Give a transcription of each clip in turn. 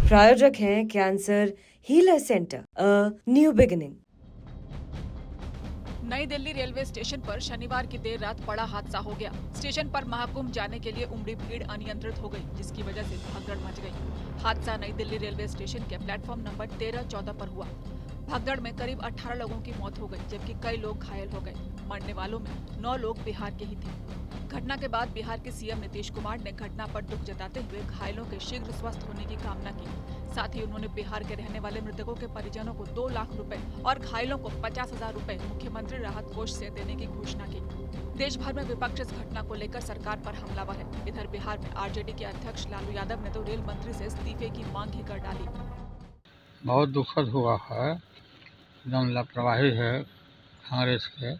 प्रायोजक हैं cancer healer centre, a new beginning. नई दिल्ली रेलवे स्टेशन पर शनिवार की देर रात बड़ा हादसा हो गया। स्टेशन पर महाकुंभ जाने के लिए उमड़ी भीड़ अनियंत्रित हो गई, जिसकी वजह से भगदड़ मच गई। हादसा नई दिल्ली रेलवे स्टेशन के प्लेटफॉर्म नंबर 13-14 पर हुआ। भगदड़ में करीब 18 लोगों की मौत हो गई, जबकि कई लोग घायल हो गए। मरने वालों में 9 लोग बिहार के ही थे। घटना के बाद बिहार के सीएम नीतीश कुमार ने घटना पर दुख जताते हुए घायलों के शीघ्र स्वस्थ होने की कामना की। साथ ही उन्होंने बिहार के रहने वाले मृतकों के परिजनों को 2 लाख रुपए और घायलों को 50,000 रुपए मुख्यमंत्री राहत कोष से देने की घोषणा की। देश भर में विपक्ष इस घटना को लेकर सरकार पर हमलावर है। इधर बिहार में आरजेडी के अध्यक्ष लालू यादव ने तो रेल मंत्री से इस्तीफे की मांग ही कर डाली। बहुत दुखद हुआ है, एकदम लापरवाही है कांग्रेस के।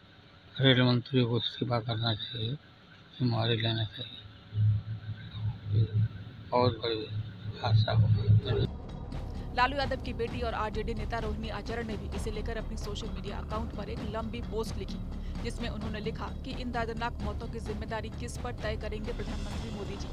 रेल मंत्री को इस्तीफा करना चाहिए, जिम्मेवारी लेना चाहिए। बहुत बड़ी हादसा हुआ। लालू यादव की बेटी और आरजेडी नेता रोहिणी आचार्य ने भी इसे लेकर अपनी सोशल मीडिया अकाउंट पर एक लंबी पोस्ट लिखी, जिसमें उन्होंने लिखा कि इन दर्दनाक मौतों की जिम्मेदारी किस पर तय करेंगे प्रधानमंत्री मोदी जी।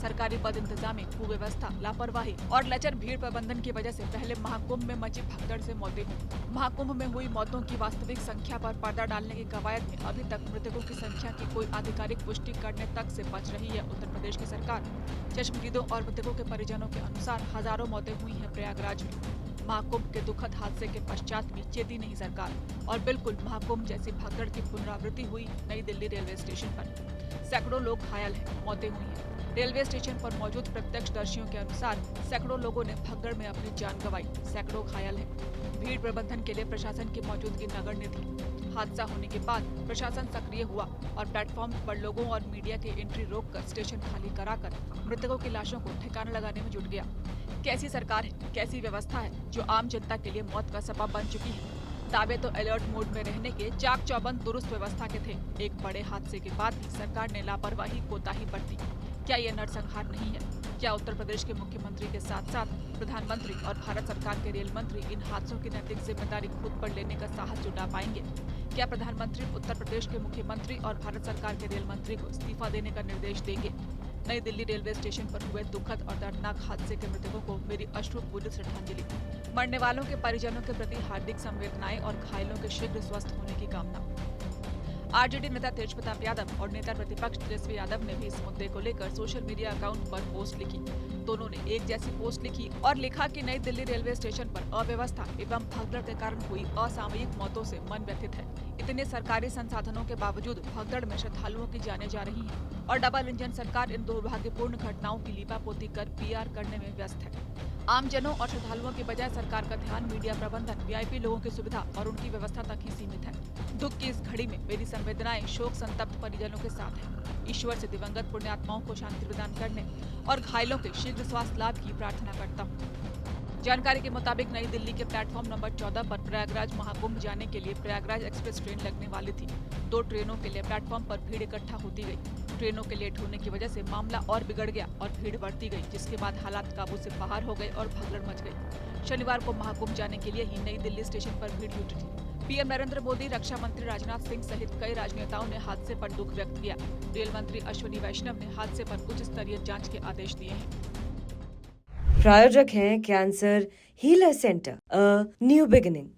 सरकारी बद इंतजामी, कुव्यवस्था, लापरवाही और लचर भीड़ प्रबंधन की वजह से पहले महाकुंभ में मची भगदड़ से मौतें हुई। महाकुंभ में हुई मौतों की वास्तविक संख्या पर पर्दा डालने की कवायद में अभी तक मृतकों की संख्या की कोई आधिकारिक पुष्टि करने तक से बच रही है उत्तर प्रदेश की सरकार। चश्मदीदों और मृतकों के परिजनों के अनुसार हजारों मौतें हुई हैं प्रयागराज में। महाकुंभ के दुखद हादसे के पश्चात भी चेती नहीं सरकार, और बिल्कुल महाकुंभ जैसी भगदड़ की पुनरावृत्ति हुई नई दिल्ली रेलवे स्टेशन पर। सैकड़ों लोग घायल हैं, मौतें हुई हैं। रेलवे स्टेशन पर मौजूद प्रत्यक्षदर्शियों के अनुसार सैकड़ों लोगों ने भगदड़ में अपनी जान गंवाई, सैकड़ों घायल हैं। भीड़ प्रबंधन के लिए प्रशासन की मौजूदगी नगण्य थी। हादसा होने के बाद प्रशासन सक्रिय हुआ और प्लेटफॉर्म पर लोगों और मीडिया की एंट्री रोककर स्टेशन खाली कराकर मृतकों की लाशों को ठिकाना लगाने में जुट गया। कैसी सरकार है, कैसी व्यवस्था है जो आम जनता के लिए मौत का सबब बन चुकी है। दावे तो अलर्ट मोड में रहने के, चाक चौबंद दुरुस्त व्यवस्था के थे। एक बड़े हादसे के बाद भी सरकार ने लापरवाही, कोताही बरती। क्या ये नरसंहार नहीं है? क्या उत्तर प्रदेश के मुख्यमंत्री के साथ साथ प्रधानमंत्री और भारत सरकार के रेल मंत्री इन हादसों की नैतिक जिम्मेदारी खुद पर लेने का साहस जुटा पाएंगे? क्या प्रधानमंत्री उत्तर प्रदेश के मुख्यमंत्री और भारत सरकार के रेल मंत्री को इस्तीफा देने का निर्देश देंगे? नई दिल्ली रेलवे स्टेशन पर हुए दुखद और दर्दनाक हादसे के मृतकों को मेरी अश्रुपूरित श्रद्धांजलि। मरने वालों के परिजनों के प्रति हार्दिक संवेदनाएं और घायलों के शीघ्र स्वस्थ होने की कामना। आरजेडी नेता तेज प्रताप यादव और नेता प्रतिपक्ष तेजस्वी यादव ने भी इस मुद्दे को लेकर सोशल मीडिया अकाउंट पर पोस्ट लिखी। दोनों ने एक जैसी पोस्ट लिखी और लिखा कि नई दिल्ली रेलवे स्टेशन पर अव्यवस्था एवं भगदड़ के कारण हुई असामयिक मौतों से मन व्यथित है। इतने सरकारी संसाधनों के बावजूद भगदड़ में श्रद्धालुओं की जानें जा रही हैं और डबल इंजन सरकार इन दुर्भाग्यपूर्ण घटनाओं की लीपापोती कर पीआर करने में व्यस्त है। आम जनों और श्रद्धालुओं के बजाय सरकार का ध्यान मीडिया प्रबंधन, वीआईपी लोगों की सुविधा और उनकी व्यवस्था तक ही सीमित है। दुख की इस घड़ी में मेरी संवेदनाएं शोक संतप्त परिजनों के साथ हैं। ईश्वर से दिवंगत पुण्यात्माओं को शांति प्रदान करने और घायलों के शीघ्र स्वास्थ्य लाभ की प्रार्थना करता हूँ। जानकारी के मुताबिक नई दिल्ली के प्लेटफॉर्म नंबर 14 पर प्रयागराज महाकुंभ जाने के लिए प्रयागराज एक्सप्रेस ट्रेन लगने वाली थी। 2 ट्रेनों के लिए प्लेटफॉर्म पर भीड़ इकट्ठा होती गई। ट्रेनों के लेट होने की वजह से मामला और बिगड़ गया और भीड़ बढ़ती गई, जिसके बाद हालात काबू से बाहर हो गए और भगदड़ मच गई। शनिवार को महाकुंभ जाने के लिए ही नई दिल्ली स्टेशन पर भीड़ जुटी थी। पीएम नरेंद्र मोदी, रक्षा मंत्री राजनाथ सिंह सहित कई राजनेताओं ने हादसे पर दुख व्यक्त किया। रेल मंत्री अश्विनी वैष्णव ने हादसे पर उच्च स्तरीय जांच के आदेश दिए हैं। प्रायोजक हैं cancer healer centre, a new beginning.